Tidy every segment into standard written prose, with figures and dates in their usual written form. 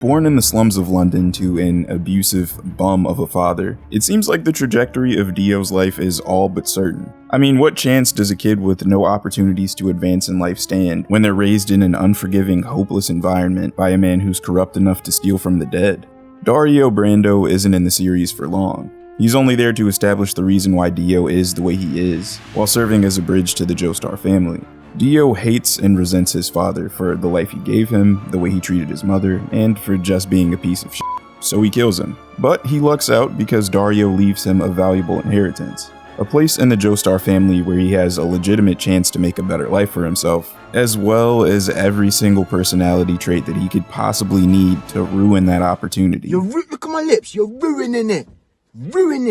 Born in the slums of London to an abusive bum of a father, it seems like the trajectory of Dio's life is all but certain. I mean, what chance does a kid with no opportunities to advance in life stand when they're raised in an unforgiving, hopeless environment by a man who's corrupt enough to steal from the dead? Dio Brando isn't in the series for long. He's only there to establish the reason why Dio is the way he is, while serving as a bridge to the Joestar family. Dio hates and resents his father for the life he gave him, the way he treated his mother, and for just being a piece of shit. So he kills him. But he lucks out because Dario leaves him a valuable inheritance. A place in the Joestar family where he has a legitimate chance to make a better life for himself, as well as every single personality trait that he could possibly need to ruin that opportunity. Look at my lips, you're ruining it.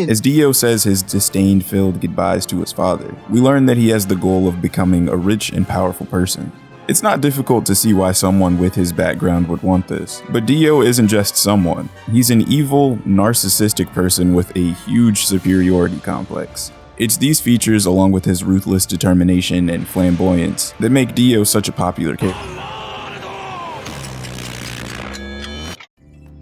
As Dio says his disdain-filled goodbyes to his father, we learn that he has the goal of becoming a rich and powerful person. It's not difficult to see why someone with his background would want this, but Dio isn't just someone. He's an evil, narcissistic person with a huge superiority complex. It's these features, along with his ruthless determination and flamboyance, that make Dio such a popular character.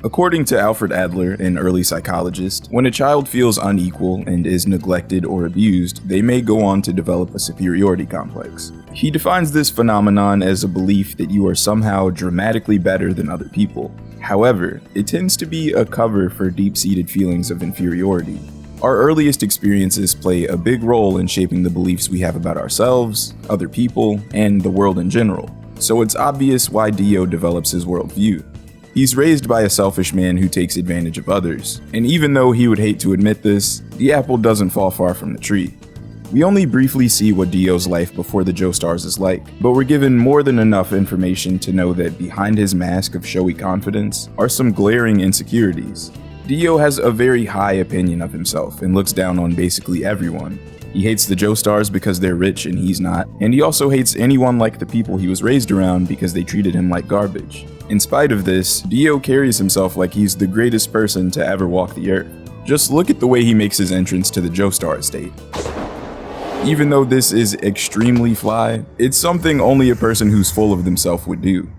According to Alfred Adler, an early psychologist, when a child feels unequal and is neglected or abused, they may go on to develop a superiority complex. He defines this phenomenon as a belief that you are somehow dramatically better than other people. However, it tends to be a cover for deep-seated feelings of inferiority. Our earliest experiences play a big role in shaping the beliefs we have about ourselves, other people, and the world in general. So it's obvious why Dio develops his worldview. He's raised by a selfish man who takes advantage of others, and even though he would hate to admit this, the apple doesn't fall far from the tree. We only briefly see what Dio's life before the Joestars is like, but we're given more than enough information to know that behind his mask of showy confidence are some glaring insecurities. Dio has a very high opinion of himself and looks down on basically everyone. He hates the Joestars because they're rich and he's not, and he also hates anyone like the people he was raised around because they treated him like garbage. In spite of this, Dio carries himself like he's the greatest person to ever walk the earth. Just look at the way he makes his entrance to the Joestar estate. Even though this is extremely fly, it's something only a person who's full of themselves would do.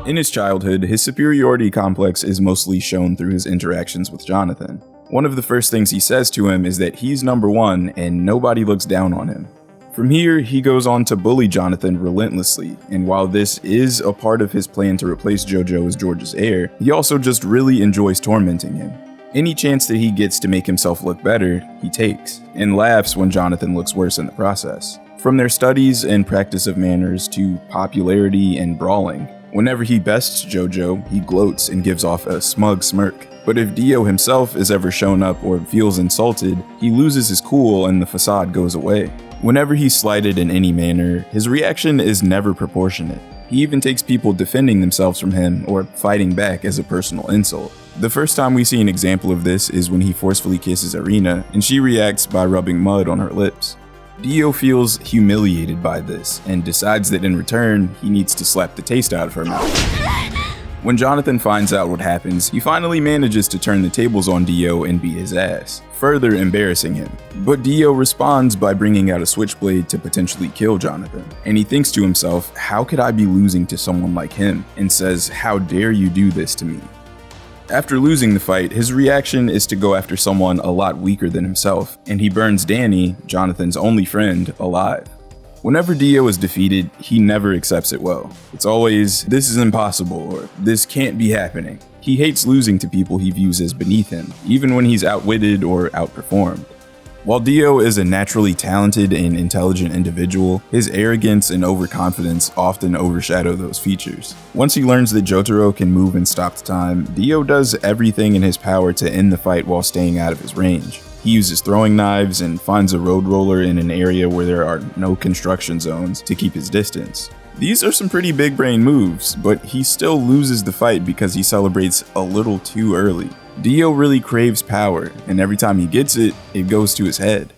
In his childhood, his superiority complex is mostly shown through his interactions with Jonathan. One of the first things he says to him is that he's number one and nobody looks down on him. From here, he goes on to bully Jonathan relentlessly, and while this is a part of his plan to replace JoJo as George's heir, he also just really enjoys tormenting him. Any chance that he gets to make himself look better, he takes, and laughs when Jonathan looks worse in the process. From their studies and practice of manners to popularity and brawling, whenever he bests JoJo, he gloats and gives off a smug smirk. But if Dio himself is ever shown up or feels insulted, he loses his cool and the facade goes away. Whenever he's slighted in any manner, his reaction is never proportionate. He even takes people defending themselves from him or fighting back as a personal insult. The first time we see an example of this is when he forcefully kisses Irina, and she reacts by rubbing mud on her lips. Dio feels humiliated by this and decides that in return, he needs to slap the taste out of her mouth. When Jonathan finds out what happens, he finally manages to turn the tables on Dio and beat his ass, further embarrassing him. But Dio responds by bringing out a switchblade to potentially kill Jonathan. And he thinks to himself, how could I be losing to someone like him? And says, how dare you do this to me? After losing the fight, his reaction is to go after someone a lot weaker than himself, and he burns Danny, Jonathan's only friend, alive. Whenever Dio is defeated, he never accepts it well. It's always, this is impossible, or this can't be happening. He hates losing to people he views as beneath him, even when he's outwitted or outperformed. While Dio is a naturally talented and intelligent individual, his arrogance and overconfidence often overshadow those features. Once he learns that Jotaro can move and stop the time, Dio does everything in his power to end the fight while staying out of his range. He uses throwing knives and finds a road roller in an area where there are no construction zones to keep his distance. These are some pretty big brain moves, but he still loses the fight because he celebrates a little too early. Dio really craves power, and every time he gets it, it goes to his head.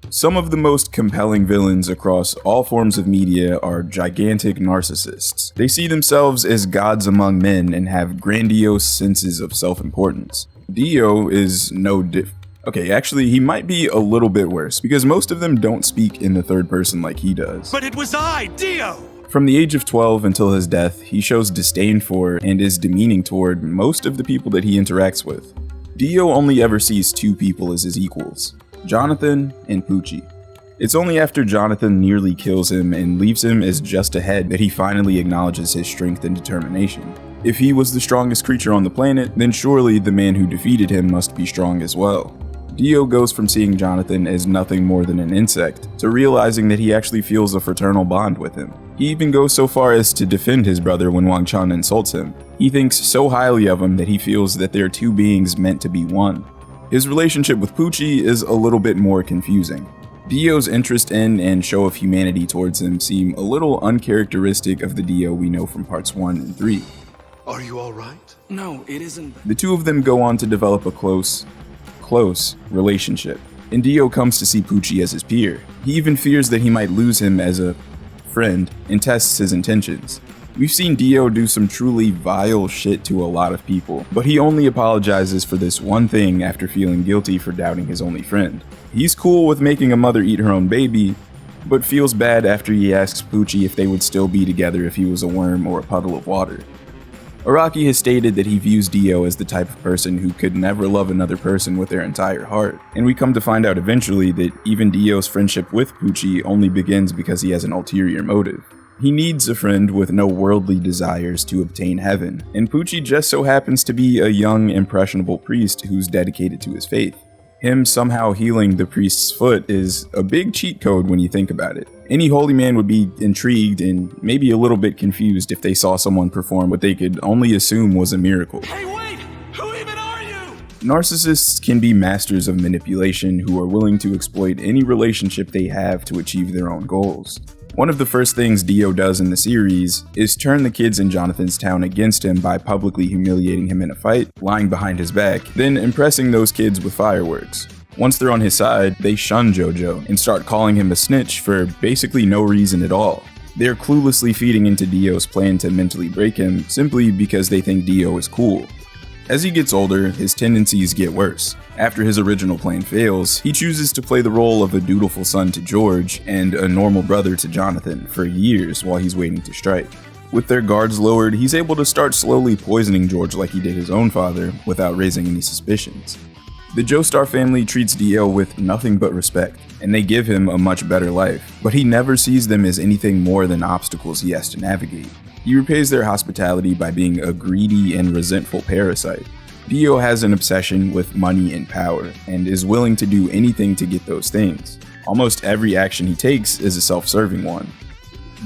Some of the most compelling villains across all forms of media are gigantic narcissists. They see themselves as gods among men and have grandiose senses of self-importance. Dio is no Okay, actually, he might be a little bit worse, because most of them don't speak in the third person like he does. But it was I, Dio! From the age of 12 until his death, he shows disdain for and is demeaning toward most of the people that he interacts with. Dio only ever sees two people as his equals, Jonathan and Poochie. It's only after Jonathan nearly kills him and leaves him as just ahead that he finally acknowledges his strength and determination. If he was the strongest creature on the planet, then surely the man who defeated him must be strong as well. Dio goes from seeing Jonathan as nothing more than an insect to realizing that he actually feels a fraternal bond with him. He even goes so far as to defend his brother when Wang Chun insults him. He thinks so highly of him that he feels that they're two beings meant to be one. His relationship with Poochie is a little bit more confusing. Dio's interest in and show of humanity towards him seem a little uncharacteristic of the Dio we know from parts 1 and 3. Are you alright? No, it isn't. The two of them go on to develop a close relationship, and Dio comes to see Poochie as his peer. He even fears that he might lose him as a friend and tests his intentions. We've seen Dio do some truly vile shit to a lot of people, but he only apologizes for this one thing after feeling guilty for doubting his only friend. He's cool with making a mother eat her own baby, but feels bad after he asks Poochie if they would still be together if he was a worm or a puddle of water. Araki has stated that he views Dio as the type of person who could never love another person with their entire heart, and we come to find out eventually that even Dio's friendship with Poochie only begins because he has an ulterior motive. He needs a friend with no worldly desires to obtain heaven, and Poochie just so happens to be a young, impressionable priest who's dedicated to his faith. Him somehow healing the priest's foot is a big cheat code when you think about it. Any holy man would be intrigued and maybe a little bit confused if they saw someone perform what they could only assume was a miracle. Hey, wait! Who even are you? Narcissists can be masters of manipulation who are willing to exploit any relationship they have to achieve their own goals. One of the first things Dio does in the series is turn the kids in Jonathan's town against him by publicly humiliating him in a fight, lying behind his back, then impressing those kids with fireworks. Once they're on his side, they shun JoJo and start calling him a snitch for basically no reason at all. They're cluelessly feeding into Dio's plan to mentally break him simply because they think Dio is cool. As he gets older, his tendencies get worse. After his original plan fails, he chooses to play the role of a dutiful son to George and a normal brother to Jonathan for years while he's waiting to strike. With their guards lowered, he's able to start slowly poisoning George like he did his own father without raising any suspicions. The Joestar family treats Dio with nothing but respect, and they give him a much better life, but he never sees them as anything more than obstacles he has to navigate. He repays their hospitality by being a greedy and resentful parasite. Dio has an obsession with money and power, and is willing to do anything to get those things. Almost every action he takes is a self-serving one.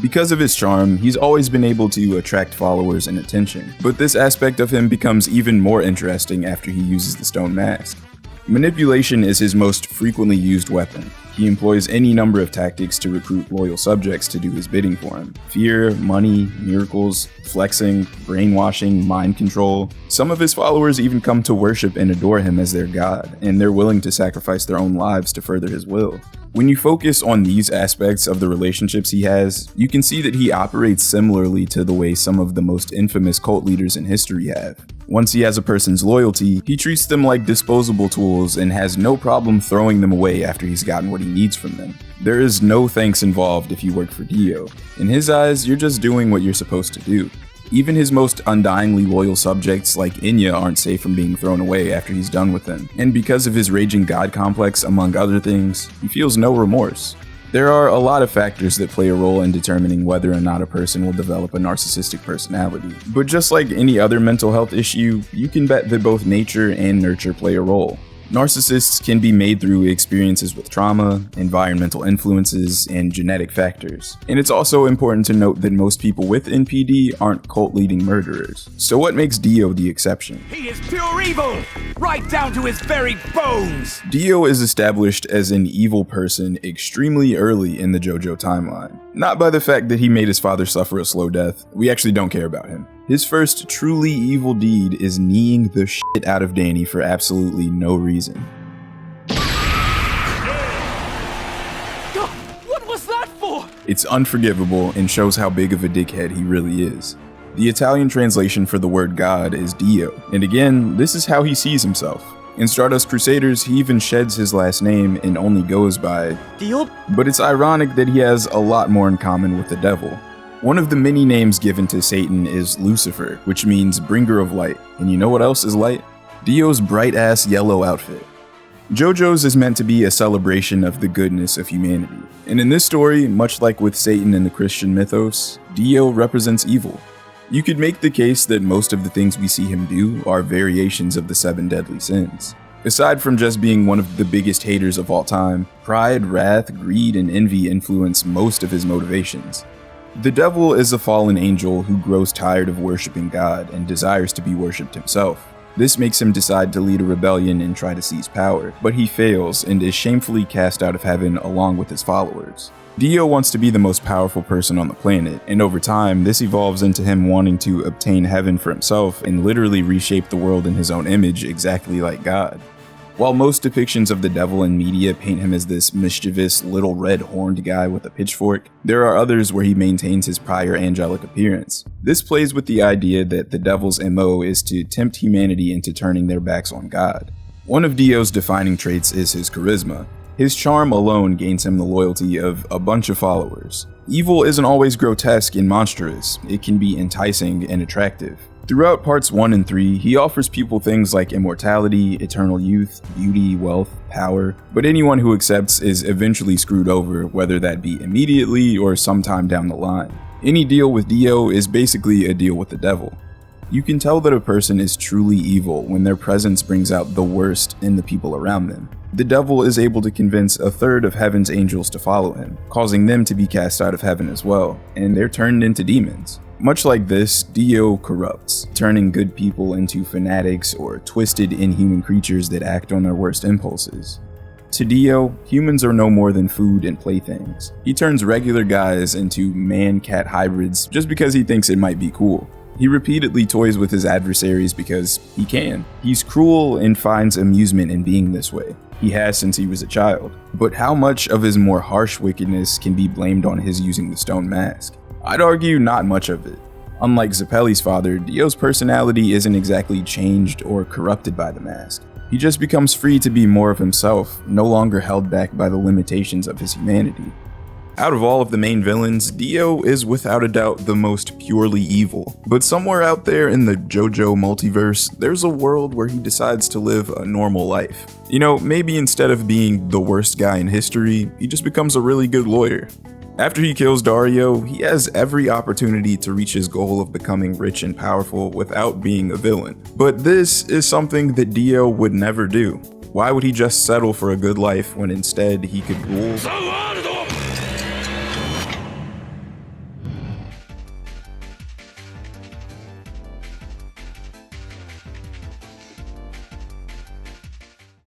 Because of his charm, he's always been able to attract followers and attention, but this aspect of him becomes even more interesting after he uses the stone mask. Manipulation is his most frequently used weapon. He employs any number of tactics to recruit loyal subjects to do his bidding for him. Fear, money, miracles, flexing, brainwashing, mind control. Some of his followers even come to worship and adore him as their god, and they're willing to sacrifice their own lives to further his will. When you focus on these aspects of the relationships he has, you can see that he operates similarly to the way some of the most infamous cult leaders in history have. Once he has a person's loyalty, he treats them like disposable tools and has no problem throwing them away after he's gotten what he needs from them. There is no thanks involved if you work for Dio. In his eyes, you're just doing what you're supposed to do. Even his most undyingly loyal subjects like Inya aren't safe from being thrown away after he's done with them, and because of his raging god complex among other things, he feels no remorse. There are a lot of factors that play a role in determining whether or not a person will develop a narcissistic personality, but just like any other mental health issue, you can bet that both nature and nurture play a role. Narcissists can be made through experiences with trauma, environmental influences, and genetic factors. And it's also important to note that most people with NPD aren't cult-leading murderers. So what makes Dio the exception? He is pure evil, right down to his very bones. Dio is established as an evil person extremely early in the JoJo timeline. Not by the fact that he made his father suffer a slow death. We actually don't care about him. His first truly evil deed is kneeing the shit out of Danny for absolutely no reason. What was that for? It's unforgivable and shows how big of a dickhead he really is. The Italian translation for the word God is Dio, and again, this is how he sees himself. In Stardust Crusaders, he even sheds his last name and only goes by Dio? But it's ironic that he has a lot more in common with the devil. One of the many names given to Satan is Lucifer, which means bringer of light. And you know what else is light? Dio's bright-ass yellow outfit. JoJo's is meant to be a celebration of the goodness of humanity. And in this story, much like with Satan in the Christian mythos, Dio represents evil. You could make the case that most of the things we see him do are variations of the 7 deadly sins. Aside from just being one of the biggest haters of all time, pride, wrath, greed, and envy influence most of his motivations. The devil is a fallen angel who grows tired of worshiping God and desires to be worshipped himself. This makes him decide to lead a rebellion and try to seize power, but he fails and is shamefully cast out of heaven along with his followers. Dio wants to be the most powerful person on the planet, and over time, this evolves into him wanting to obtain heaven for himself and literally reshape the world in his own image exactly like God. While most depictions of the devil in media paint him as this mischievous, little red horned guy with a pitchfork, there are others where he maintains his prior angelic appearance. This plays with the idea that the devil's MO is to tempt humanity into turning their backs on God. One of Dio's defining traits is his charisma. His charm alone gains him the loyalty of a bunch of followers. Evil isn't always grotesque and monstrous, it can be enticing and attractive. Throughout parts 1 and 3, he offers people things like immortality, eternal youth, beauty, wealth, power, but anyone who accepts is eventually screwed over, whether that be immediately or sometime down the line. Any deal with Dio is basically a deal with the devil. You can tell that a person is truly evil when their presence brings out the worst in the people around them. The devil is able to convince a third of heaven's angels to follow him, causing them to be cast out of heaven as well, and they're turned into demons. Much like this, Dio corrupts, turning good people into fanatics or twisted, inhuman creatures that act on their worst impulses. To Dio, humans are no more than food and playthings. He turns regular guys into man-cat hybrids just because he thinks it might be cool. He repeatedly toys with his adversaries because he can. He's cruel and finds amusement in being this way. He has since he was a child. But how much of his more harsh wickedness can be blamed on his using the stone mask? I'd argue not much of it. Unlike Zeppeli's father, Dio's personality isn't exactly changed or corrupted by the mask. He just becomes free to be more of himself, no longer held back by the limitations of his humanity. Out of all of the main villains, Dio is without a doubt the most purely evil. But somewhere out there in the JoJo multiverse, there's a world where he decides to live a normal life. You know, maybe instead of being the worst guy in history, he just becomes a really good lawyer. After he kills Dario, he has every opportunity to reach his goal of becoming rich and powerful without being a villain. But this is something that Dio would never do. Why would he just settle for a good life when instead he could rule?